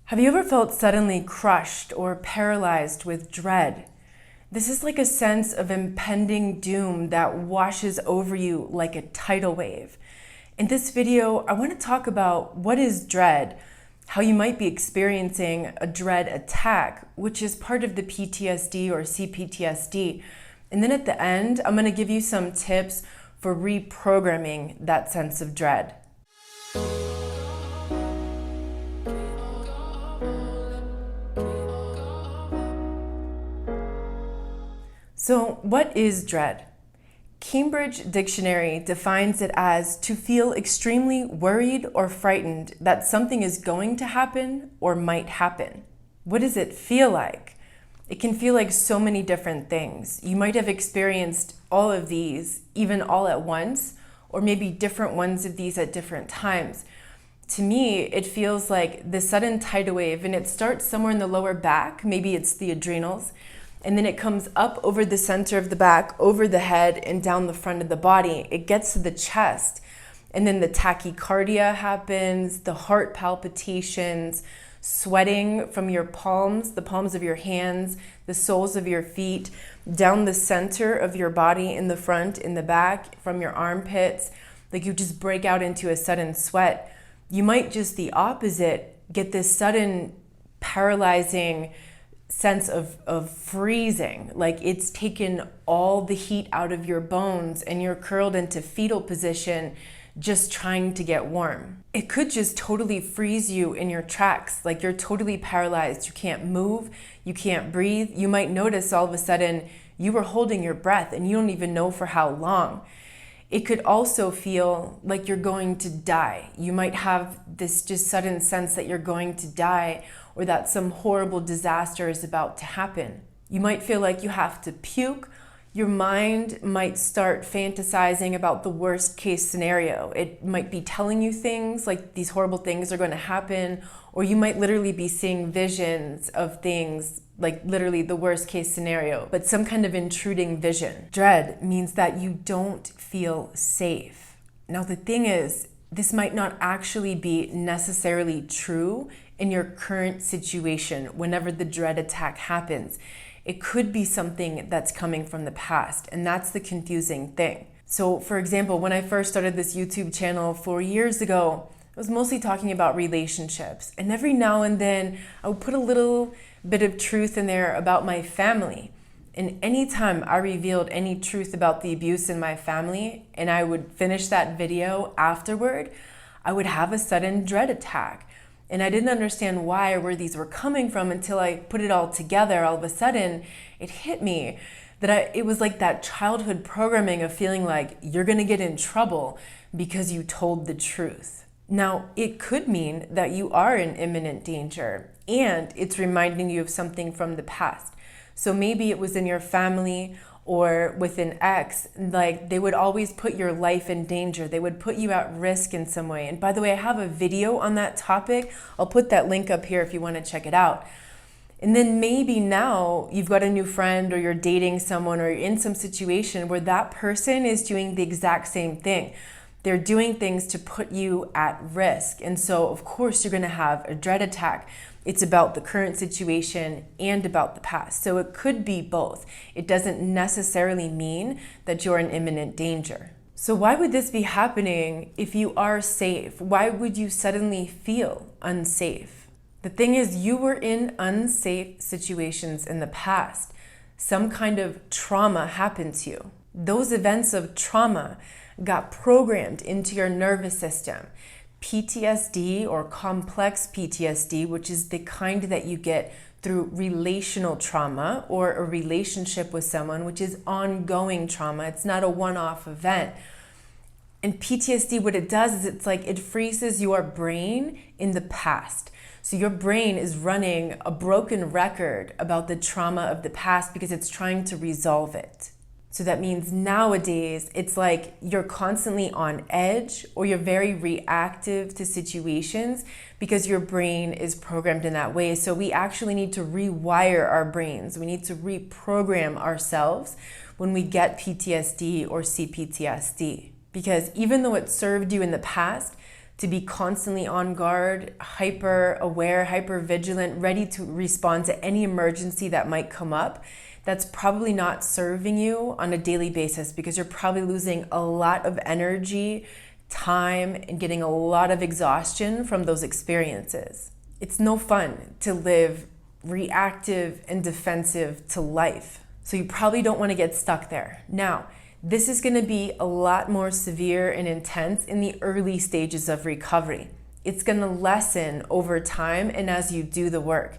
Have you ever felt suddenly crushed or paralyzed with dread? This is like a sense of impending doom that washes over you like a tidal wave. In this video, I want to talk about what is dread, how you might be experiencing a dread attack, which is part of the PTSD or CPTSD. And then at the end, I'm going to give you some tips for reprogramming that sense of dread. So, what is dread? Cambridge Dictionary defines it as to feel extremely worried or frightened that something is going to happen or might happen. What does it feel like? It can feel like so many different things. You might have experienced all of these, even all at once, or maybe different ones of these at different times. To me, it feels like the sudden tidal wave, and it starts somewhere in the lower back, maybe it's the adrenals, and then it comes up over the center of the back, over the head, and down the front of the body. It gets to the chest, and then the tachycardia happens, the heart palpitations, sweating from your palms, the palms of your hands, the soles of your feet, down the center of your body, in the front, in the back, from your armpits. Like you just break out into a sudden sweat. You might just the opposite, get this sudden paralyzing sense of freezing, like it's taken all the heat out of your bones and you're curled into fetal position just trying to get warm. It could just totally freeze you in your tracks, like you're totally paralyzed. You can't move, you can't breathe. You might notice all of a sudden you were holding your breath and you don't even know for how long. It could also feel like you're going to die. You might have this just sudden sense that you're going to die or that some horrible disaster is about to happen. You might feel like you have to puke. Your mind might start fantasizing about the worst case scenario. It might be telling you things like these horrible things are going to happen, or you might literally be seeing visions of things like literally the worst case scenario, but some kind of intruding vision. Dread means that you don't feel safe. Now the thing is, this might not actually be necessarily true in your current situation whenever the dread attack happens. It could be something that's coming from the past, and that's the confusing thing. So for example, when I first started this YouTube channel 4 years ago, I was mostly talking about relationships, and every now and then I would put a little bit of truth in there about my family. And anytime I revealed any truth about the abuse in my family and I would finish that video afterward, I would have a sudden dread attack. And I didn't understand why or where these were coming from until I put it all together. All of a sudden, it hit me that it was like that childhood programming of feeling like you're gonna get in trouble because you told the truth. Now, it could mean that you are in imminent danger and it's reminding you of something from the past. So maybe it was in your family or with an ex, like they would always put your life in danger. They would put you at risk in some way. And by the way, I have a video on that topic. I'll put that link up here if you want to check it out. And then maybe now you've got a new friend or you're dating someone or you're in some situation where that person is doing the exact same thing. They're doing things to put you at risk. And so of course you're gonna have a dread attack. It's about the current situation and about the past. So it could be both. It doesn't necessarily mean that you're in imminent danger. So why would this be happening if you are safe? Why would you suddenly feel unsafe? The thing is, you were in unsafe situations in the past. Some kind of trauma happened to you. Those events of trauma got programmed into your nervous system. PTSD or complex PTSD, which is the kind that you get through relational trauma or a relationship with someone, which is ongoing trauma. It's not a one-off event. And PTSD, what it does is it's like it freezes your brain in the past. So your brain is running a broken record about the trauma of the past because it's trying to resolve it. So that means nowadays, it's like you're constantly on edge or you're very reactive to situations because your brain is programmed in that way. So we actually need to rewire our brains. We need to reprogram ourselves when we get PTSD or CPTSD. Because even though it served you in the past, to be constantly on guard, hyper aware, hyper vigilant, ready to respond to any emergency that might come up, that's probably not serving you on a daily basis, because you're probably losing a lot of energy, time, and getting a lot of exhaustion from those experiences. It's no fun to live reactive and defensive to life. So you probably don't want to get stuck there. Now, this is going to be a lot more severe and intense in the early stages of recovery. It's going to lessen over time and as you do the work.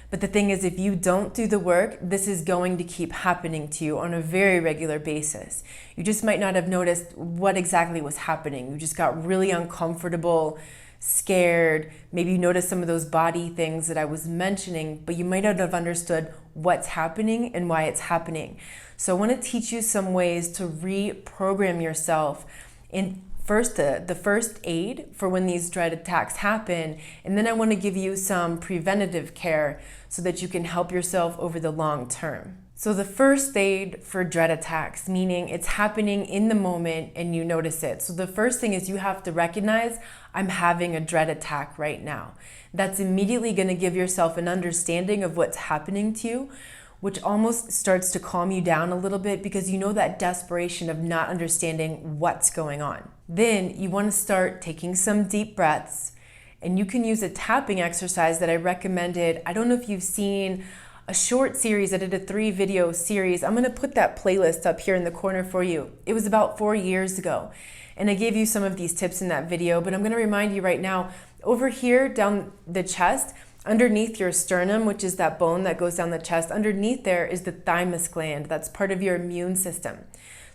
But the thing is, if you don't do the work, this is going to keep happening to you on a very regular basis. You just might not have noticed what exactly was happening. You just got really uncomfortable, scared. Maybe you noticed some of those body things that I was mentioning, but you might not have understood what's happening and why it's happening. So I want to teach you some ways to reprogram yourself in the first aid for when these dread attacks happen, and then I want to give you some preventative care so that you can help yourself over the long term. So the first aid for dread attacks, meaning it's happening in the moment and you notice it. So the first thing is you have to recognize, I'm having a dread attack right now. That's immediately going to give yourself an understanding of what's happening to you, which almost starts to calm you down a little bit, because you know that desperation of not understanding what's going on. Then you want to start taking some deep breaths, and you can use a tapping exercise that I recommended. I don't know if you've seen a short series. I did a 3-video series. I'm going to put that playlist up here in the corner for you. It was about 4 years ago, and I gave you some of these tips in that video, but I'm going to remind you right now, over here down the chest, underneath your sternum, which is that bone that goes down the chest, underneath there is the thymus gland. That's part of your immune system.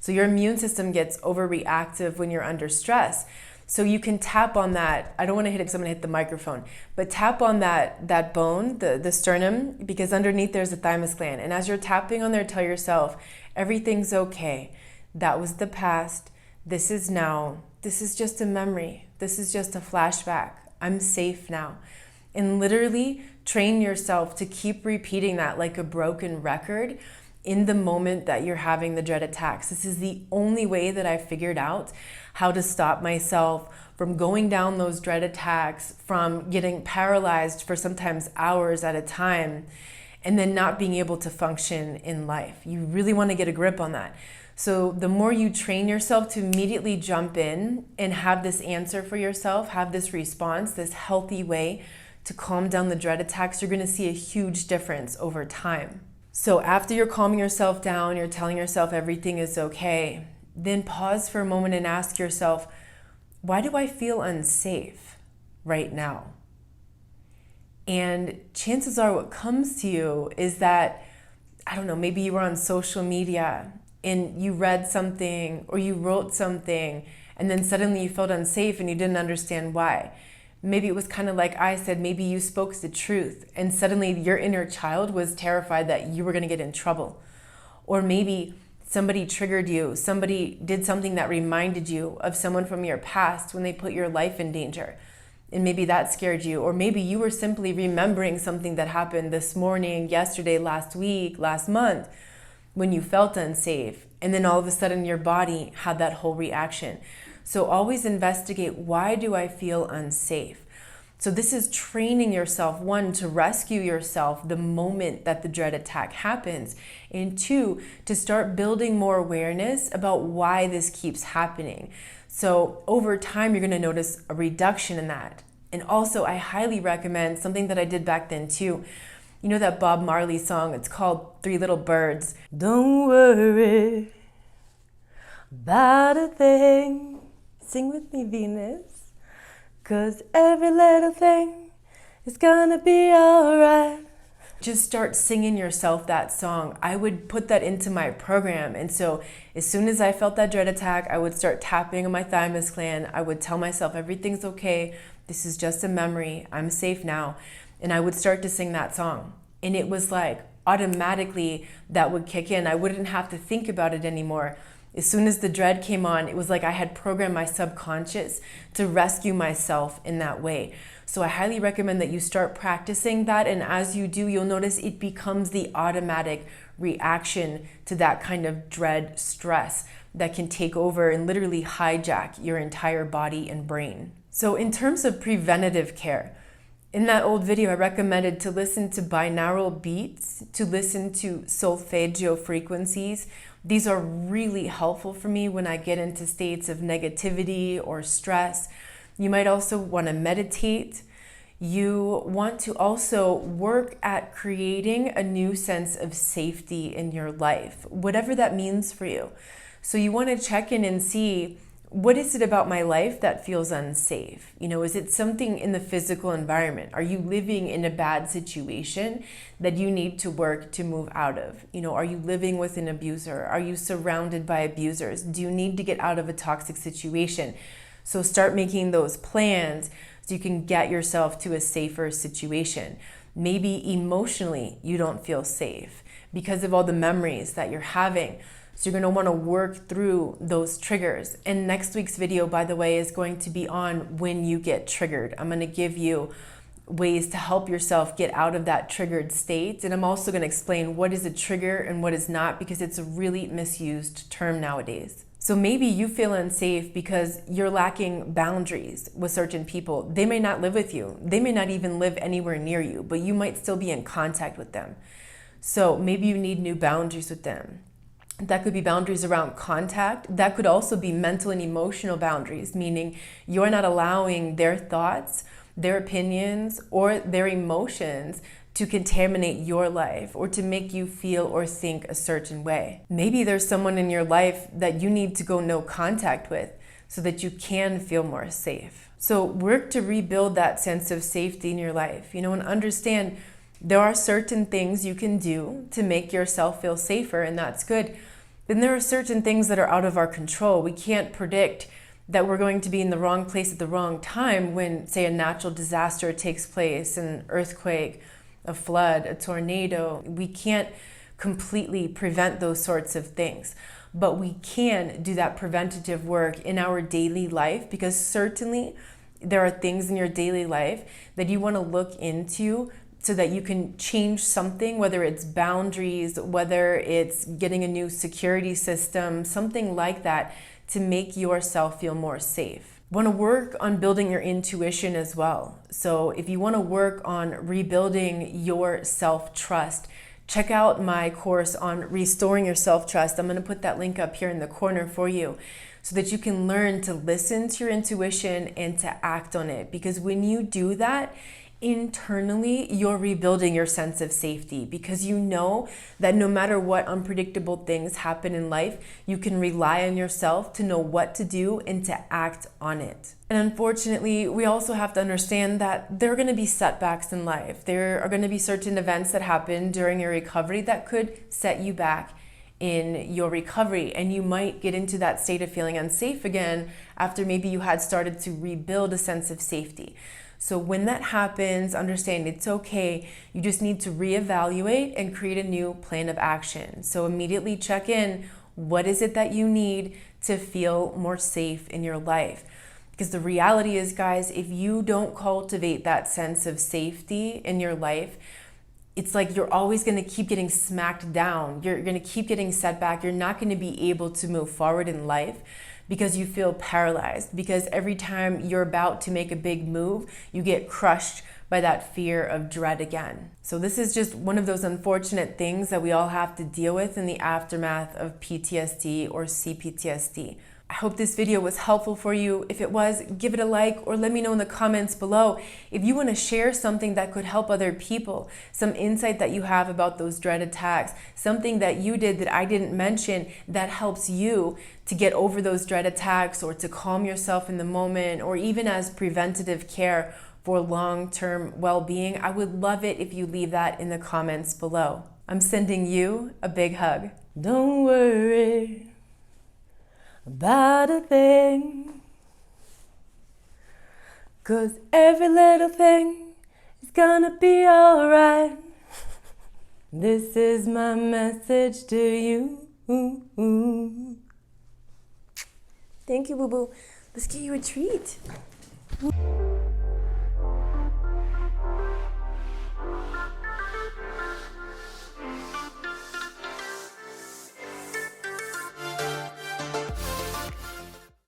So your immune system gets overreactive when you're under stress. So you can tap on that. I don't want to hit it because I'm going to hit the microphone, but tap on that bone, the sternum, because underneath there's the thymus gland. And as you're tapping on there, tell yourself, everything's okay. That was the past. This is now. This is just a memory. This is just a flashback. I'm safe now. And literally train yourself to keep repeating that like a broken record in the moment that you're having the dread attacks. This is the only way that I figured out how to stop myself from going down those dread attacks, from getting paralyzed for sometimes hours at a time, and then not being able to function in life. You really want to get a grip on that. So the more you train yourself to immediately jump in and have this answer for yourself, have this response, this healthy way to calm down the dread attacks, you're going to see a huge difference over time. So after you're calming yourself down, you're telling yourself everything is okay, then pause for a moment and ask yourself, why do I feel unsafe right now? And chances are what comes to you is that, I don't know, maybe you were on social media and you read something or you wrote something, and then suddenly you felt unsafe and you didn't understand why. Maybe it was kind of like I said, maybe you spoke the truth and suddenly your inner child was terrified that you were going to get in trouble. Or maybe somebody triggered you, somebody did something that reminded you of someone from your past when they put your life in danger. And maybe that scared you. Or maybe you were simply remembering something that happened this morning, yesterday, last week, last month, when you felt unsafe. And then all of a sudden your body had that whole reaction. So always investigate, why do I feel unsafe? So this is training yourself, one, to rescue yourself the moment that the dread attack happens, and two, to start building more awareness about why this keeps happening. So over time, you're going to notice a reduction in that. And also, I highly recommend something that I did back then too. You know that Bob Marley song? It's called 3 Little Birds. Don't worry about a thing. Sing with me, Venus. 'Cause every little thing is gonna be alright. Just start singing yourself that song. I would put that into my program. And so as soon as I felt that dread attack, I would start tapping on my thymus gland. I would tell myself, everything's okay. This is just a memory. I'm safe now. And I would start to sing that song. And it was like automatically that would kick in. I wouldn't have to think about it anymore. As soon as the dread came on, it was like I had programmed my subconscious to rescue myself in that way. So I highly recommend that you start practicing that. And as you do, you'll notice it becomes the automatic reaction to that kind of dread stress that can take over and literally hijack your entire body and brain. So in terms of preventative care, in that old video, I recommended to listen to binaural beats, to listen to solfeggio frequencies. These are really helpful for me when I get into states of negativity or stress. You might also want to meditate. You want to also work at creating a new sense of safety in your life, whatever that means for you. So you want to check in and see, what is it about my life that feels unsafe? Is it something in the physical environment? Are you living in a bad situation that you need to work to move out of? Are you living with an abuser? Are you surrounded by abusers? Do you need to get out of a toxic situation? So start making those plans so you can get yourself to a safer situation. Maybe emotionally you don't feel safe because of all the memories that you're having. So you're going to want to work through those triggers. And next week's video, by the way, is going to be on when you get triggered. I'm going to give you ways to help yourself get out of that triggered state. And I'm also going to explain what is a trigger and what is not, because it's a really misused term nowadays. So maybe you feel unsafe because you're lacking boundaries with certain people. They may not live with you. They may not even live anywhere near you, but you might still be in contact with them. So maybe you need new boundaries with them. That could be boundaries around contact. That could also be mental and emotional boundaries, meaning you're not allowing their thoughts, their opinions, or their emotions to contaminate your life or to make you feel or think a certain way. Maybe there's someone in your life that you need to go no contact with so that you can feel more safe. So work to rebuild that sense of safety in your life, and understand there are certain things you can do to make yourself feel safer, and that's good. Then there are certain things that are out of our control. We can't predict that we're going to be in the wrong place at the wrong time when, say, a natural disaster takes place, an earthquake, a flood, a tornado. We can't completely prevent those sorts of things, but we can do that preventative work in our daily life, because certainly there are things in your daily life that you want to look into so that you can change something, whether it's boundaries, whether it's getting a new security system, something like that, to make yourself feel more safe. Want to work on building your intuition as well. So if you want to work on rebuilding your self-trust, check out my course on restoring your self-trust. I'm going to put that link up here in the corner for you so that you can learn to listen to your intuition and to act on it. Because when you do that, internally, you're rebuilding your sense of safety, because you know that no matter what unpredictable things happen in life, you can rely on yourself to know what to do and to act on it. And unfortunately, we also have to understand that there are going to be setbacks in life. There are going to be certain events that happen during your recovery that could set you back in your recovery, and you might get into that state of feeling unsafe again after maybe you had started to rebuild a sense of safety. So when that happens, understand it's okay. You just need to reevaluate and create a new plan of action. So immediately check in, what is it that you need to feel more safe in your life? Because the reality is, guys, if you don't cultivate that sense of safety in your life, it's like you're always going to keep getting smacked down. You're going to keep getting set back. You're not going to be able to move forward in life because you feel paralyzed. Because every time you're about to make a big move, you get crushed by that fear of dread again. So this is just one of those unfortunate things that we all have to deal with in the aftermath of PTSD or CPTSD. I hope this video was helpful for you. If it was, give it a like or let me know in the comments below. If you want to share something that could help other people, some insight that you have about those dread attacks, something that you did that I didn't mention that helps you to get over those dread attacks or to calm yourself in the moment, or even as preventative care for long-term well-being, I would love it if you leave that in the comments below. I'm sending you a big hug. Don't worry about a thing, 'cause every little thing is gonna be alright. This is my message to you. Thank you, boo-boo. Let's get you a treat.